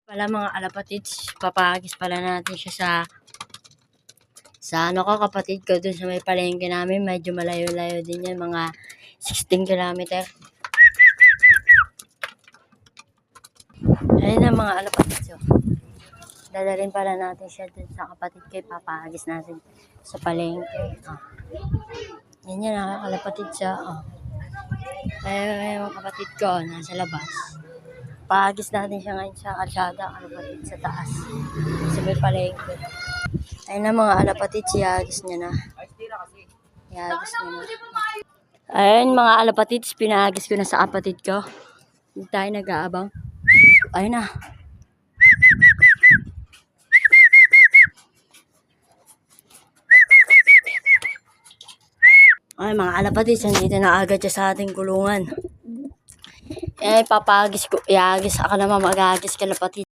Pala mga kalapatids, papahagis pala natin siya sa ano ko, kapatid ko dun sa may palengke namin. Medyo malayo-layo din yan, mga 16 kilometer. Ayun na mga kalapatids. So, dadalhin pala natin siya dun sa kapatid ko. Papahagis natin sa palengke. Oh. Yan yan mga kalapatid siya. Oh. Ayun yung kapatid ko, nasa labas. Pahagis natin siya ngayon sa kalsada, kalapatid, sa taas. Sa may palengke. Ayun na mga kalapatid, siyagis niya na. Siyagis niya na. Ayun mga kalapatid, pinahagis ko na sa kapatid ko. Hindi tayo nag-aabang. Ayun na. Ay mga kalapatid, nandito na agad siya sa ating kulungan. Eh, papahagis ko. Ihagis ako naman, maghagis kalapatid.